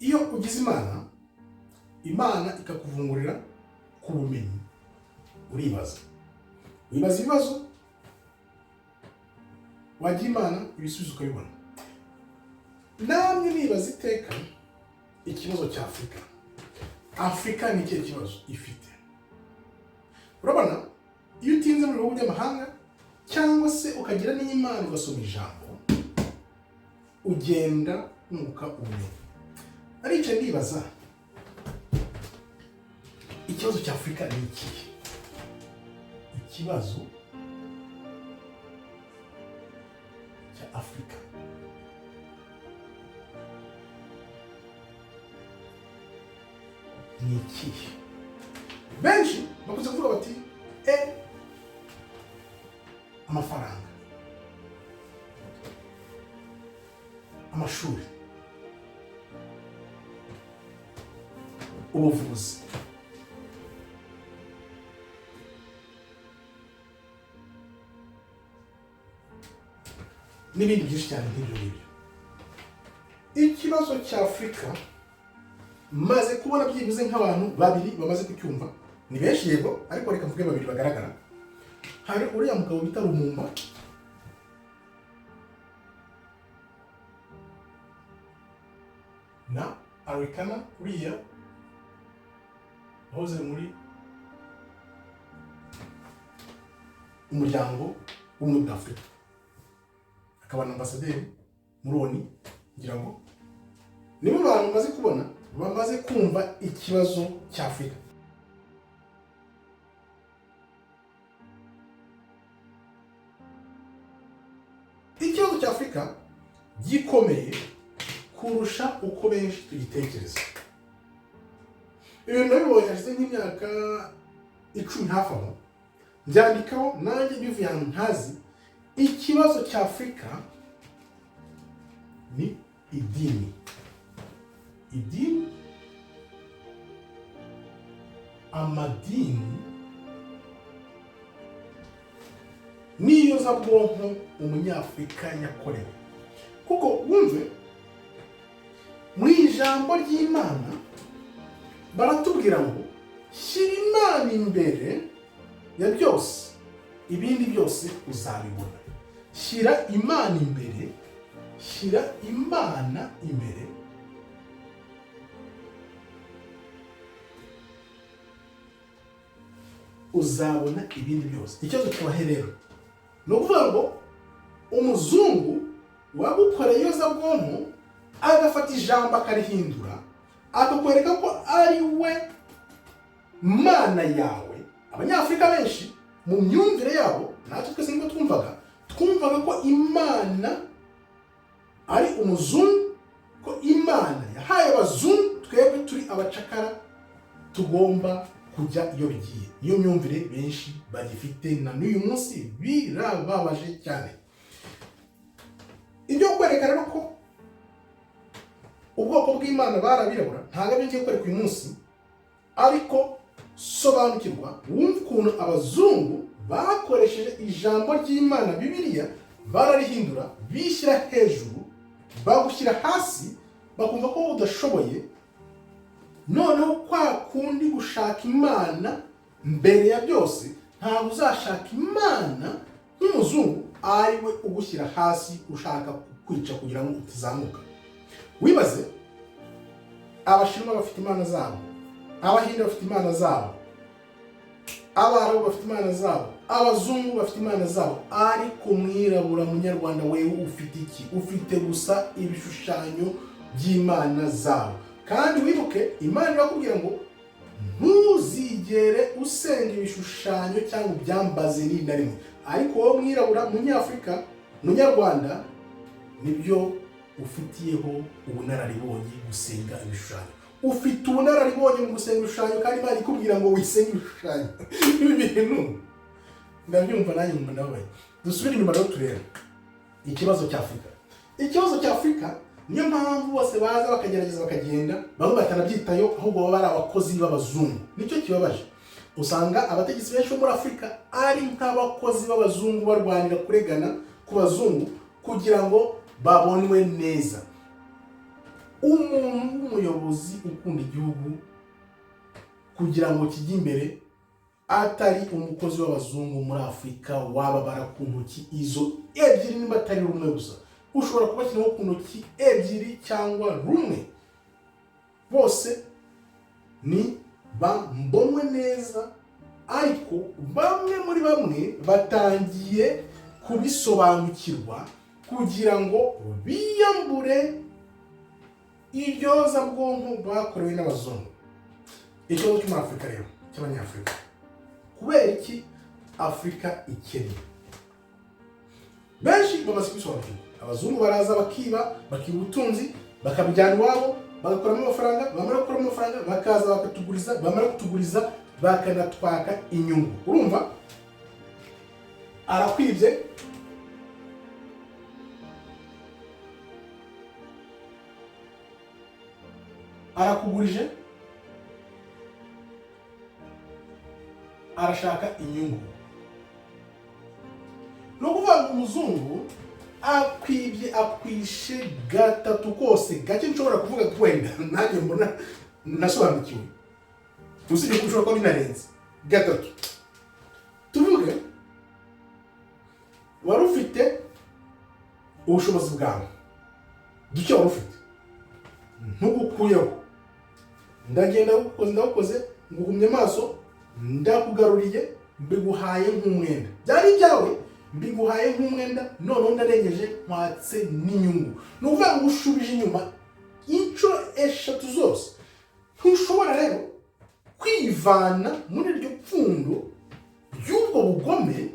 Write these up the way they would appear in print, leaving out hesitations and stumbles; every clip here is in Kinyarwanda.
iyo ugize Imana ikakuvungurira ku bumenyi, wibaza ibibazo, wagira Imana ibisubizo ukabibona. Namwe nibaza iteka ikibazo cya Afurika. Afurika ni ikihe kibazo ifite? Urabona, iyo utinze mu bihugu by'amahanga cyangwa se ukagira n'Imana ugasoma ijambo, ugenda unguka ubumenyi. Arica ndibaza ikibazo cya Afurika ni ikihe? Ikibazo cya Afurika ni ikihe? Benshi bakunze kuvuga bati amafaranga, amashuli, ubuvuzi, n'ibindi byinshi cyane nk'ibyo ngibyo. Ikibazo cya Afurika maze kubona byibuze nk'abantu babiri bamaze kucyumva. Ni benshi yego, ariko reka mvuge babiri bagaragara. Hari uriya mugabo bita Rumumba, na Arikana, uriya wahoze muri umuryango w'ubumwe bwa Afurika, akaba na ambasaderi muri ONU. Ngira ngo nibo bantu bamaze kubona, bamaze kumva ikibazo cya Afurika. Ikibazo cya Afurika gikomeye kurusha uko benshi tugitekereza. Ibintu nabibonye hashize nk'imyaka 10 hafi aho, byandikaho nanjye bivuye ahantu ntazi. Ikibazo cya Afurika ni idini, amadini n'iyozabwonko umunyafurika yakorewe. Kuko wumve mu ijambo ry'Imana baratubwira ngo shyira Imana imbere ya byose, ibindi byose uzabibona. Shyira Imana imbere, shyira Imana imbere, uzabona ibindi byose. Ikibazo kibahe rero ni ukuvuga ngo umuzungu wagukoreye iyozabwonko agafata ijambo akarihindura, akakwereka ko ari we Mana yawe. Abanyafurika benshi mu myumvire yabo, natwe twese niko twumvaga ko Imana ari umuzungu, ko Imana yahaye abazungu, twebwe turi abacakara tugomba kujya iyo bigiye. Niyo myumvire benshi bagifite na n'uyu munsi, birababaje cyane. Ibyo kwereka rero ko ubwoko bw'Imana bari abirabura ntabwo ari byo kwereka uyu munsi, ariko sobanukirwa wumva ukuntu abazungu bakoresheje ijambo ry'Imana Bibiliya, bararihindura, bishyira hejuru, bagushyira hasi, bakumva ko udashoboye. Noneho kwa kundi gushaka Imana mbere ya byose, ntabwo uzashaka Imana nk'umuzungu ari we ugushyira hasi ushaka kwica kugira ngo utizamuka. Wibaze, Abashinwa bafite Imana zabo, Abahinde bafite Imana zabo, Abarabu bafite Imana zabo, Abazungu bafite Imana zabo, ariko umwirabura munyarwanda wewe ufite iki? Ufite gusa ibishushanyo by'Imana zabo. Kandi wibuke, Imana irakubwira ngo ntuzigere usenga ibishushanyo cyangwa ubyambaze ni na rimwe. Ariko wowe mwirabura munyafurika, munyarwanda, nibyo ufitiyeho ubunararibonye gusenga ibishushanyo. Ufite ubunararibonye mu gusenga ibishushanyo, kandi Imana ikubwira ngo wisenge ibishushanyo. Ibi bintu ndabyumva nanjye mu ndabaye. Dusubire inyuma rero turebe ikibazo cya Afurika. Ikibazo cya Afurika niyo mpamvu bose baza bakagerageza bakagenda, bamwe batanabyitayo, ahubwo baba ari abakozi b'abazungu. Nicyo kibabaje. Usanga abategetsi benshi bo muri Afurika ari nk'abakozi b'abazungu barwanira kuregana ku bazungu kugira ngo babonwe neza. umuntu w'umuyobozi ukunda igihugu kugira ngo kijye imbere atari umukozi w'abazungu muri Afurika wababara ku ntoki izo ebyiri niba atari rumwe gusa. Ushobora kubashyiraho ku ntoki ebyiri cyangwa rumwe, bose ni bambonwe neza, ariko bamwe muri bamwe batangiye kubisobanukirwa kugira ngo biyambure ibyozabwonko bakorewe n'abazungu. Ikibazo cyo muri Afurika rero cy'abanyafurika, kubera iki Afurika ikennye? Benshi bamaze kubisobanukirwa. Abazungu baraza bakiba ubutunzi, bakabujyana iwabo, bagakuramo amafaranga, bamara gukuramo amafaranga bakaza bakatuguriza, bamara kutuguriza bakanatwaka inyungu. Urumva, arakwibye, arakugurije, arashaka inyungu. No kuvuga umuzungu akwibye, akwishe gatatu kose gake nshobora kuvuga kwenda nanjye mbona nasobanukiwe, usibye ko ushobora kuba binarenze gatatu. Tuvuge wari ufite ubushobozi bwawe, duke wari ufite ntugukuyeho, ndagenda ndagukoze nguhumye amaso, ndakugaruriye, mbiguhaye nk'umwenda. Byari ibyawe, mbiguhaye nk'umwenda, noneho ndarengeje mpatse n'inyungu. Ni ukuvuga ngo ushubije inyuma inshuro eshatu zose. Ntushobora rero kwivana muri iryo pfundo ry'ubwo bugome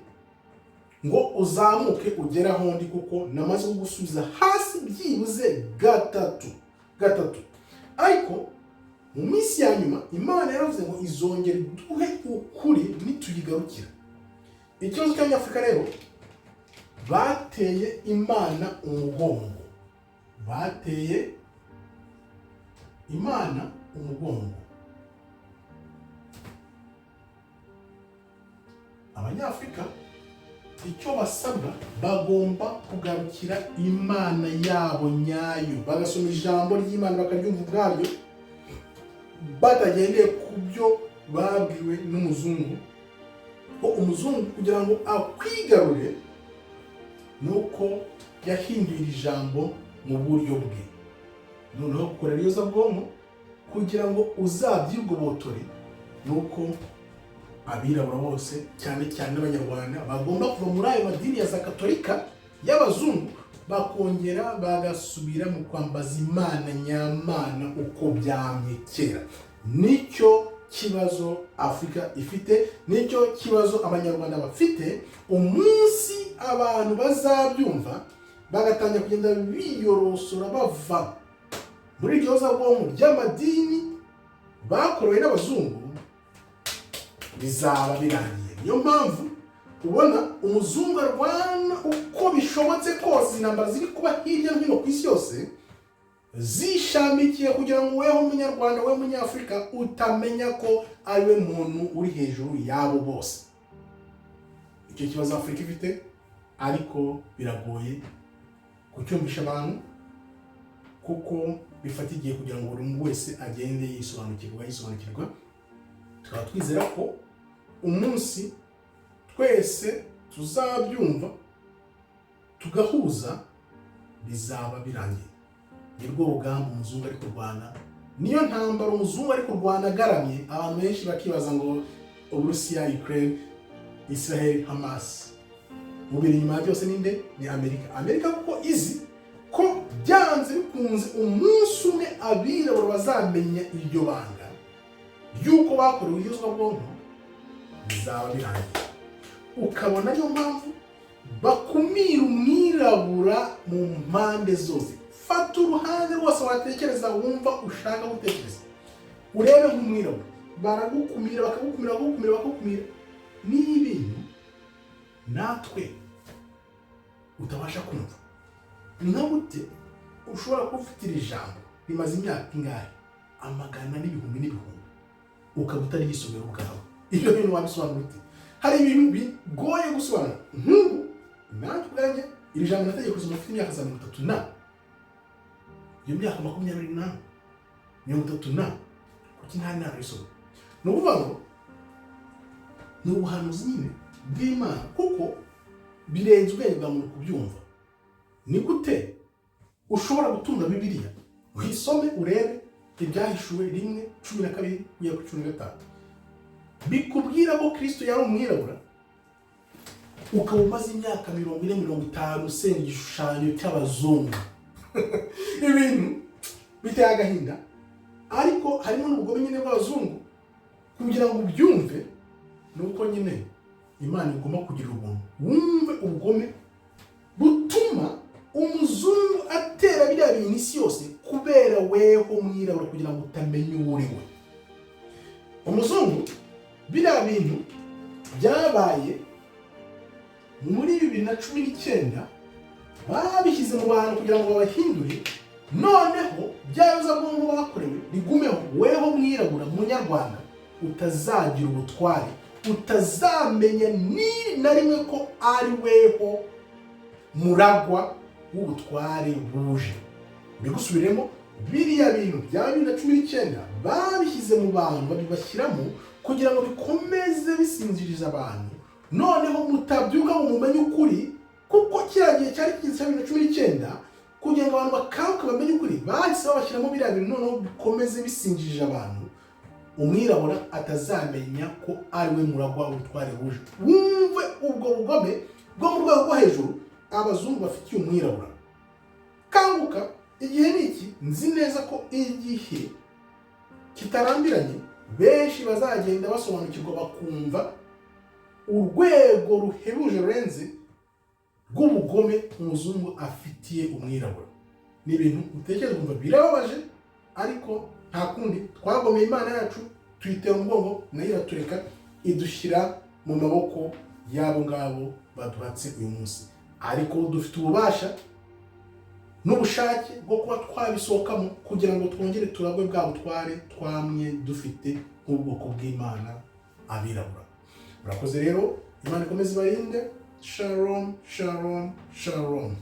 ngo uzamuke ugere aho ndi, kuko namaze kugusubiza hasi byibuze gatatu. Ariko mu minsi ya nyuma Imana yaravuze ngo izongera duhe ukuri nituyigarukira. Ikibazo cy'abanyafurika rero, bateye Imana umugongo, bateye Imana umugongo. Abanyafurika icyo basabwa, bagomba kugarukira Imana yabo nyayo, bagasoma ijambo ry'Imana bakaryumva ubwaryo, batagendeye ku byo babwiwe n'umuzungu. Ko umuzungu kugira ngo akwigarure nuko yahinduye ijambo mu buryo bwe, noneho gukorera iyozabwonko kugira ngo uzabyigobotore. Nuko abirabura bose, cyane cyane n'abanyarwanda, bagomba kuva muri ayo madini ya za Katolika y'abazungu, bakongera bagasubira mu kwambaza Imana nyamana uko byamye kera. Nicyo kibazo Afurika ifite, nicyo kibazo abanyarwanda bafite. Umunsi abantu bazabyumva bagatangira kugenda biyorosora bava muri iryo yozabwonko ry'amadini bakorewe n'abazungu, bizaba birangiye. Niyo mpamvu ubona umuzungu arwana uko bishobotse kose, intambara ziri kuba hirya no hino ku isi yose zishamikiye kugira ngo weho umunyarwanda, we munyafurika utamenya ko ari we muntu uri hejuru yabo bose. Icyo kibazo Afurika ifite, ariko biragoye kucyumvisha abantu, kuko bifata igihe kugira ngo buri muntu wese agende yisobanukirwa. Tukaba twizera ko umunsi twese tuzabyumva tugahuza, bizaba birangiye. Nirwo rugamba umuzungu ari kurwana, niyo ntambara umuzungu ari kurwana agaramye. Abantu benshi bakibaza ngo Uburusiya, Ukraine, Israel, Hamas, mubiri inyuma byose ninde? Ni Amerika, kuko izi ko byanze bikunze umunsi umwe abirabura bazamenya iryo banga ry'uko bakorewe iyozabwonko, bizaba birangiye. Ukabona niyo mpamvu bakumira umwirabura mu mpande zose. Fata uruhande rwose watekereza, wumva ushaka gutekereza, urebe nk'umwirabura, baragukumira, bakagukumira. Ni ibintu natwe utabasha kumva. Ni nka gute ushobora kuba ufite iri jambo rimaze imyaka ingahe, amagana n'ibihumbi, ukaba utarigisomera ubwawe. Ibyo bintu wabisobanura ute? Hari ibintu bigoye gusobanura. Nk'ubu natwe ubwanjye iri jambo nategeye kusoma mfite imyaka za 30 na iyo myaka 28 30 kuki nta nta risoma no kuvuga ni ubuhanuzi nyine bw'Imana kuko birenze ubwenge bwa muntu kubyumva. Ni gute ushobora gutunda Bibiliya uyisome urebe ibyahishuwe 1:12 kugera ku 15 bikubwira ko Kristo yari umwirabura, ukaba umaze imyaka 40-50 usenga igishushanyo cy'abazungu ibintu biteye agahinda. Ariko harimo n'ubugome nyine bw'abazungu kugira ngo ubyumve. Nuko nyine Imana igomba kugira ubuntu wumve ubugome butuma umuzungu atera biriya bintu isi yose kubera weho mwirabura kugira ngo utamenye uriwe. Umuzungu biriya bintu byabaye muri 2019 babishyize mu bantu kugira ngo babahindure, noneho by'abazungu bakorewe bigumeho weho mwirabura munyarwanda utazagira ubutware, utazamenya ni na rimwe ko ari weho muragwa w'ubutware buje. Bigusubiremo biriya bintu bya 2019 babishyize mu bantu babibashyiramo kugira ngo bikomeze bisinziriza abantu, noneho mutabyuka ngo mumenye ukuri kuko kiragiye cyari kiza 2019 kugira ngo abantu bakanguke bamenye ukuri. Bahise babashyiramo biriya bintu noneho bikomeze bisinjirije abantu, umwirabura atazamenya ko ari we muragwa w'ubutware buje. Wumve ubwo bugome bwo mu rwego rwo hejuru abazungu bafitiye umwirabura. Kanguka, igihe niki nzi neza ko igihe kitarambiranye benshi bazagenda basobanukirwa bakumva urwego ruhebuje rurenze rw'ubugome umuzungu afitiye umwirabura. Ni ibintu utekereza kumva birababaje, ariko nta kundi twagomeye Imana yacu tuyitera umugongo nayo iratureka idushyira mu maboko y'abo ngabo baduhatse uyu munsi. Ariko dufite ububasha n'ubushake bwo kuba twabisohokamo kugira ngo twongere turagwe bwa butware twamye dufite nk'ubwoko bw'Imana abirabura. Murakoze rero, Imana ikomeze ibarinde. Shalom, shalom, shalom.